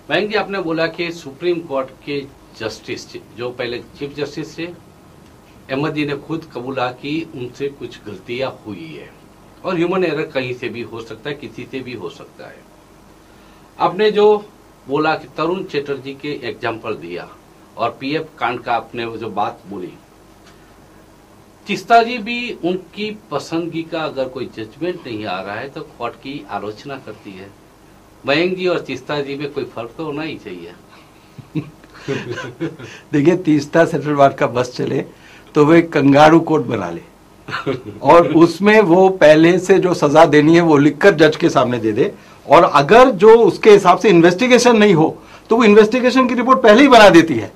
मयंक जी, आपने बोला कि सुप्रीम कोर्ट के जस्टिस जो पहले चीफ जस्टिस थे, अहमद जी ने खुद कबूला कि उनसे कुछ गलतियां हुई है और ह्यूमन एरर कहीं से भी हो सकता है, किसी से भी हो सकता है। आपने जो बोला कि तरुण चटर्जी के एग्जाम्पल दिया और पीएफ कांड का आपने जो बात बोली, तीस्ता जी भी उनकी पसंदगी का अगर कोई जजमेंट नहीं आ रहा है तो कोर्ट की आलोचना करती है। मयंक जी और तीस्ता जी में कोई फर्क तो होना ही चाहिए। देखिए, तीस्ता सेटलवाद का बस चले तो वो एक कंगारू कोर्ट बना ले और उसमें वो पहले से जो सजा देनी है वो लिखकर जज के सामने दे दे, और अगर जो उसके हिसाब से इन्वेस्टिगेशन नहीं हो तो वो इन्वेस्टिगेशन की रिपोर्ट पहले ही बना देती है।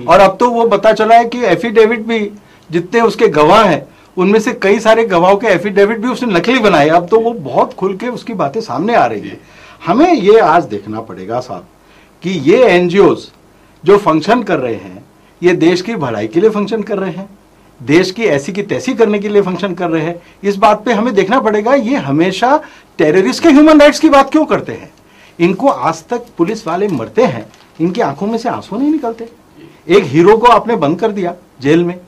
और अब तो वो पता चला है कि एफिडेविट भी, जितने उसके गवाह हैं उनमें से कई सारे गवाहों के एफिडेविट भी उसने नकली बनाए। अब तो वो बहुत खुल के उसकी बातें सामने आ रही है। हमें ये आज देखना पड़ेगा साहब कि ये एनजीओज जो फंक्शन कर रहे हैं, ये देश की भलाई के लिए फंक्शन कर रहे हैं, देश की ऐसी की तैसी करने के लिए फंक्शन कर रहे हैं। इस बात पे हमें देखना पड़ेगा ये हमेशा टेररिस्ट के ह्यूमन राइट्स की बात क्यों करते हैं। इनको आज तक पुलिस वाले मरते हैं, इनकी आंखों में से आंसू नहीं निकलते। एक हीरो को आपने बंद कर दिया जेल में,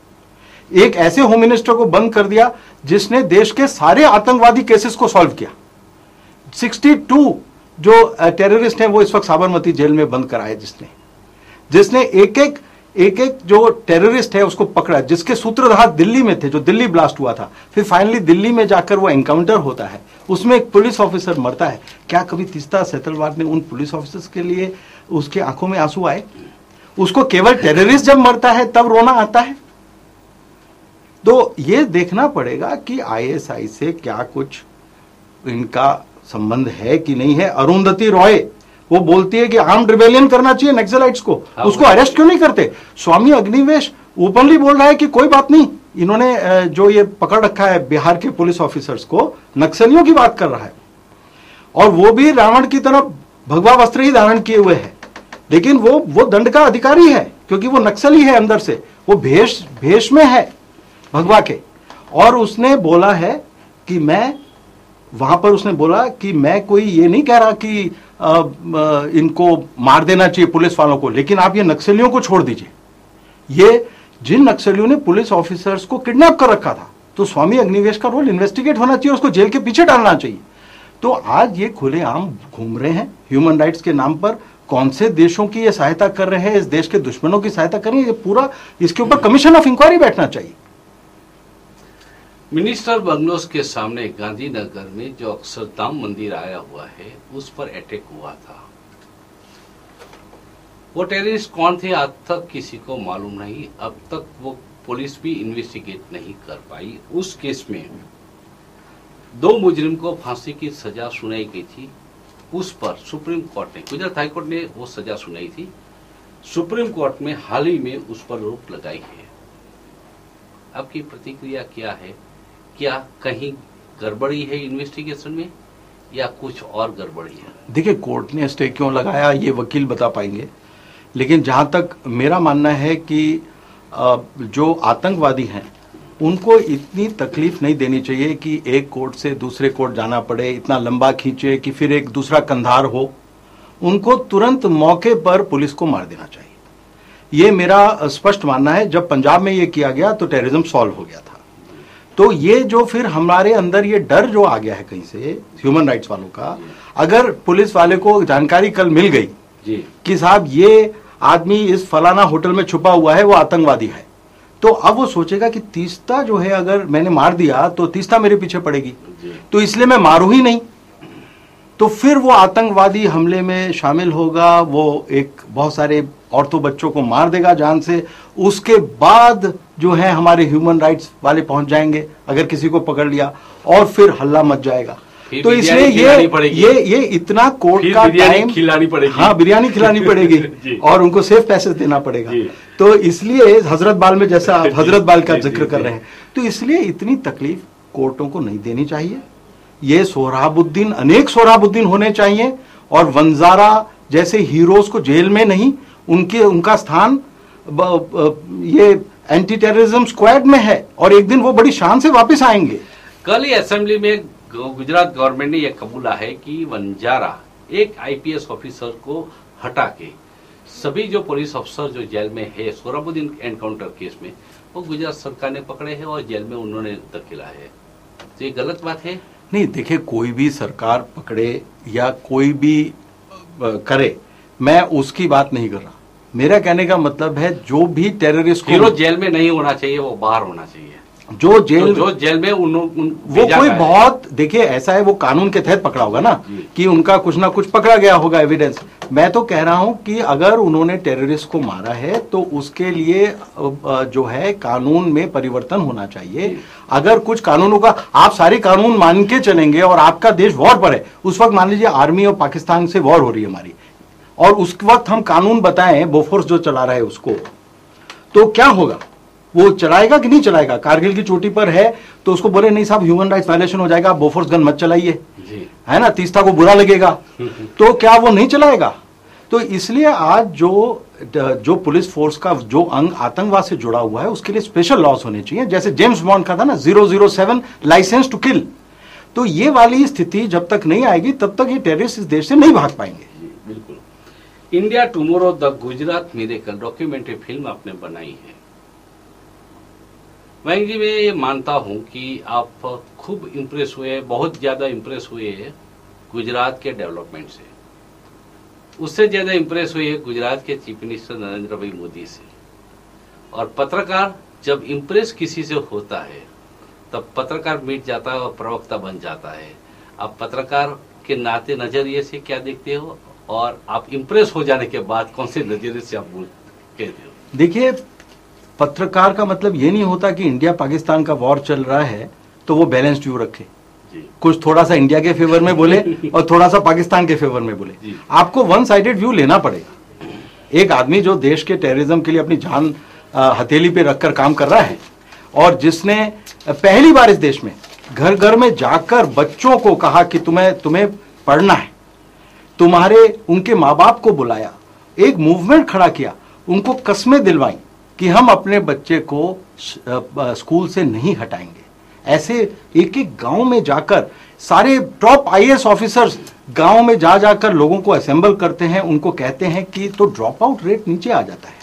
एक ऐसे होम मिनिस्टर को बंद कर दिया जिसने देश के सारे आतंकवादी केसेस को सॉल्व किया। 62 जो टेररिस्ट हैं वो इस वक्त साबरमती जेल में बंद कराए, जिसने एक एक जो टेररिस्ट है उसको पकड़ा, जिसके सूत्रधार दिल्ली में थे, जो दिल्ली ब्लास्ट हुआ था, फिर फाइनली दिल्ली में जाकर वो एनकाउंटर होता है, उसमें एक पुलिस ऑफिसर मरता है। क्या कभी तीस्ता सेटलवाद ने उन पुलिस ऑफिसर्स के लिए उसके आंखों में आंसू आए? उसको केवल टेररिस्ट जब मरता है तब रोना आता है। तो ये देखना पड़ेगा कि आईएसआई से क्या कुछ इनका संबंध है कि नहीं है। अरुंधति रॉय वो बोलती है कि आर्म्ड रिबेलियन करना चाहिए नक्सलाइट्स को, उसको अरेस्ट क्यों नहीं करते? स्वामी अग्निवेश ओपनली बोल रहा है कि कोई बात नहीं, इन्होंने जो ये पकड़ रखा है बिहार के पुलिस ऑफिसर्स को, नक्सलियों की बात कर रहा है, और वो भी रावण की तरफ भगवा वस्त्र ही धारण किए हुए है, लेकिन वो दंड का अधिकारी है क्योंकि वो नक्सली है अंदर से, वो भेष में है भगवा के। और उसने बोला है कि मैं वहां पर उसने बोला कि मैं कोई ये नहीं कह रहा कि इनको मार देना चाहिए पुलिस वालों को, लेकिन आप ये नक्सलियों को छोड़ दीजिए। ये जिन नक्सलियों ने पुलिस ऑफिसर्स को किडनैप कर रखा था, तो स्वामी अग्निवेश का रोल इन्वेस्टिगेट होना चाहिए, उसको जेल के पीछे डालना चाहिए। तो आज ये खुलेआम घूम रहे हैं ह्यूमन राइट्स के नाम पर। कौन से देशों की ये सहायता कर रहे हैं, इस देश के दुश्मनों की सहायता कर रहे हैं, ये पूरा इसके ऊपर कमीशन ऑफ इंक्वायरी बैठना चाहिए। मिनिस्टर बंगलोज के सामने गांधीनगर में जो अक्षरधाम मंदिर आया हुआ है उस पर अटैक हुआ था। वो टेररिस्ट कौन थे आज तक किसी को मालूम नहीं। अब तक वो पुलिस भी इन्वेस्टिगेट नहीं कर पाई। उस केस में 2 मुजरिम को फांसी की सजा सुनाई गई थी। उस पर सुप्रीम कोर्ट ने, गुजरात हाईकोर्ट ने वो सजा सुनाई थी। सुप्रीम कोर्ट में हाल ही में उस पर रोक लगाई है। आपकी प्रतिक्रिया क्या है? क्या कहीं गड़बड़ी है इन्वेस्टिगेशन में या कुछ और गड़बड़ी है? देखिए, कोर्ट ने स्टे क्यों लगाया ये वकील बता पाएंगे, लेकिन जहां तक मेरा मानना है कि जो आतंकवादी हैं उनको इतनी तकलीफ नहीं देनी चाहिए कि एक कोर्ट से दूसरे कोर्ट जाना पड़े, इतना लंबा खींचे कि फिर एक दूसरा कंधार हो। उनको तुरंत मौके पर पुलिस को मार देना चाहिए। ये मेरा स्पष्ट मानना है। जब पंजाब में ये किया गया तो टेररिज्म सॉल्व हो गया था। तो ये जो फिर हमारे अंदर ये डर जो आ गया है कहीं से ह्यूमन राइट्स वालों का, अगर पुलिस वाले को जानकारी कल मिल गई कि साहब ये आदमी इस फलाना होटल में छुपा हुआ है, वो आतंकवादी है, तो अब वो सोचेगा कि तीस्ता जो है अगर मैंने मार दिया तो तीस्ता मेरे पीछे पड़ेगी, तो इसलिए मैं मारू ही नहीं। तो फिर वो आतंकवादी हमले में शामिल होगा, वो एक बहुत सारे औरतों बच्चों को मार देगा जान से। उसके बाद जो है हमारे ह्यूमन राइट्स वाले पहुंच जाएंगे अगर किसी को पकड़ लिया, और फिर हल्ला मच जाएगा। तो इसलिए ये इतना कोर्ट का टाइम खिलानी पड़ेगी। हाँ, बिरयानी खिलानी पड़ेगी और उनको सेफ पैसेज देना पड़ेगा। तो इसलिए हजरत बाल में, जैसा आप हजरत बाल का जिक्र कर रहे हैं, तो इसलिए इतनी तकलीफ कोर्टों को नहीं देनी चाहिए। ये सोहराबुद्दीन, अनेक सोहराबुद्दीन होने चाहिए, और वंजारा जैसे हीरोज को जेल में नहीं, उनका स्थान ये एंटी टेररिज्म स्क्वाड में है, और एक दिन वो बड़ी शान से वापस आएंगे। कल ही असेंबली में गुजरात गवर्नमेंट ने यह कबूला है कि वंजारा एक आईपीएस ऑफिसर को हटा के सभी जो पुलिस अफसर जो जेल में है सोहराबुद्दीन एनकाउंटर केस में, वो गुजरात सरकार ने पकड़े हैं और जेल में उन्होंने धकेला है। तो ये गलत बात है? नहीं, देखिए, कोई भी सरकार पकड़े या कोई भी करे, मैं उसकी बात नहीं कर रहा। मेरा कहने का मतलब है जो भी टेररिस्ट को जेल में नहीं होना चाहिए, वो बाहर होना चाहिए। जो जेल में वो कोई बहुत, देखिए ऐसा है, वो कानून के तहत पकड़ा होगा ना, कि उनका कुछ ना कुछ पकड़ा गया होगा एविडेंस। मैं तो कह रहा हूं कि अगर उन्होंने टेररिस्ट को मारा है तो उसके लिए जो है कानून में परिवर्तन होना चाहिए। अगर कुछ कानूनों का आप सारे कानून मान के चलेंगे और आपका देश वॉर पर है, उस वक्त मान लीजिए आर्मी और पाकिस्तान से वॉर हो रही है हमारी, और उस वक्त हम कानून बताएं बोफोर्स जो चला रहा है उसको, तो क्या होगा? वो चलाएगा कि नहीं चलाएगा? कारगिल की चोटी पर है तो उसको बोले नहीं साहब ह्यूमन राइट्स वायलेशन हो जाएगा, आप बोफोर्स गन मत चलाइए, है ना, तीस्ता को बुरा लगेगा, तो क्या वो नहीं चलाएगा? तो इसलिए आज जो पुलिस फोर्स का जो अंग आतंकवाद से जुड़ा हुआ है उसके लिए स्पेशल लॉस होने चाहिए, जैसे जेम्स बॉन्ड का था ना 007 लाइसेंस टू किल। तो ये वाली स्थिति जब तक नहीं आएगी तब तक ये टेररिस्ट इस देश से नहीं भाग पाएंगे। बिल्कुल। India tomorrow the Gujarat miracle documentary film आपने बनाई है। मयंक जी, मैं ये मानता हूं कि आप खूब इम्प्रेस हुए, बहुत ज्यादा इम्प्रेस हुए गुजरात के डेवलपमेंट से। उससे ज्यादा इम्प्रेस हुए गुजरात के चीफ मिनिस्टर नरेंद्र भाई मोदी से। और पत्रकार जब इम्प्रेस किसी से होता है तब पत्रकार मिट जाता है और प्रवक्ता बन जाता है। आप पत्रकार के नाते नजरिए से क्या देखते हो, और आप इम्प्रेस हो जाने के बाद कौन से नजरिए से आप कहते हो? देखिए, पत्रकार का मतलब ये नहीं होता कि इंडिया पाकिस्तान का वॉर चल रहा है तो वो बैलेंस्ड व्यू रखे, कुछ थोड़ा सा इंडिया के फेवर में बोले और थोड़ा सा पाकिस्तान के फेवर में बोले। आपको वन साइडेड व्यू लेना पड़ेगा। एक आदमी जो देश के टेररिज्म के लिए अपनी जान हथेली पे रखकर काम कर रहा है, और जिसने पहली बार इस देश में घर घर में जाकर बच्चों को कहा कि तुम्हें पढ़ना है, तुम्हारे उनके माँ बाप को बुलाया, एक मूवमेंट खड़ा किया, उनको कस्में दिलवाई कि हम अपने बच्चे को स्कूल से नहीं हटाएंगे। ऐसे एक एक गांव में जाकर सारे टॉप आईएएस ऑफिसर्स गांव में जाकर लोगों को असेंबल करते हैं, उनको कहते हैं कि तो ड्रॉप आउट रेट नीचे आ जाता है,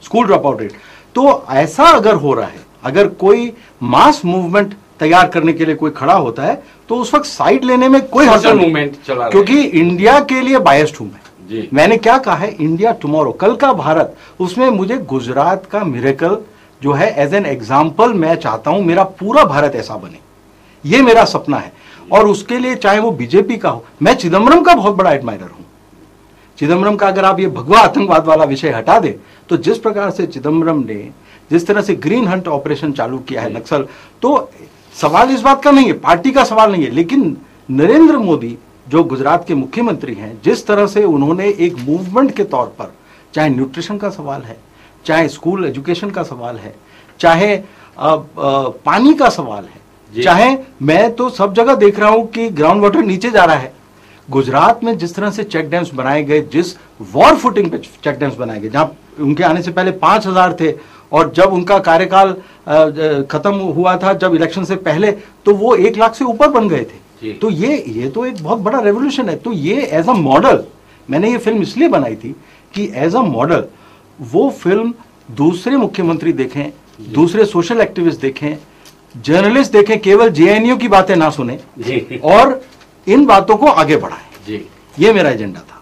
स्कूल ड्रॉप आउट रेट। तो ऐसा अगर हो रहा है, अगर कोई मास मूवमेंट तैयार करने के लिए कोई खड़ा होता है तो उस वक्त साइड लेने में कोई हर्ज नहीं, क्योंकि इंडिया के लिए बायस्ड हूं मैं। मैंने क्या कहा है, इंडिया टुमारो, कल का भारत, उसमें मुझे गुजरात का मिरेकल जो है एज एन एग्जाम्पल मैं चाहता हूं मेरा पूरा भारत ऐसा बने, ये मेरा सपना है। और उसके लिए चाहे वो बीजेपी का हो, मैं चिदम्बरम का बहुत बड़ा एडमायरर हूं। चिदम्बरम का अगर आप ये भगवा आतंकवाद वाला विषय हटा दे तो जिस प्रकार से चिदम्बरम ने जिस तरह से ग्रीन हंट ऑपरेशन चालू किया है नक्सल, तो सवाल इस बात का नहीं है, पार्टी का सवाल नहीं है, लेकिन नरेंद्र मोदी जो गुजरात के मुख्यमंत्री हैं, जिस तरह से उन्होंने एक मूवमेंट के तौर पर, चाहे न्यूट्रिशन का सवाल है, चाहे स्कूल एजुकेशन का सवाल है, चाहे पानी का सवाल है, चाहे मैं तो सब जगह देख रहा हूं कि ग्राउंड वाटर नीचे जा रहा है। गुजरात में जिस तरह से चेक डैम्स बनाए गए, जिस वॉर फुटिंग पे चेक डैम्स बनाए गए, जहां उनके आने से पहले 5000 थे, और जब उनका कार्यकाल खत्म हुआ था, जब इलेक्शन से पहले, तो वो 1 लाख से ऊपर बन गए थे। तो ये तो एक बहुत बड़ा रेवोल्यूशन है। तो ये एज अ मॉडल, मैंने ये फिल्म इसलिए बनाई थी कि एज अ मॉडल वो फिल्म दूसरे मुख्यमंत्री देखें, दूसरे सोशल एक्टिविस्ट देखें, जर्नलिस्ट देखें, केवल जेएनयू की बातें ना सुने और इन बातों को आगे बढ़ाएं। ये मेरा एजेंडा था।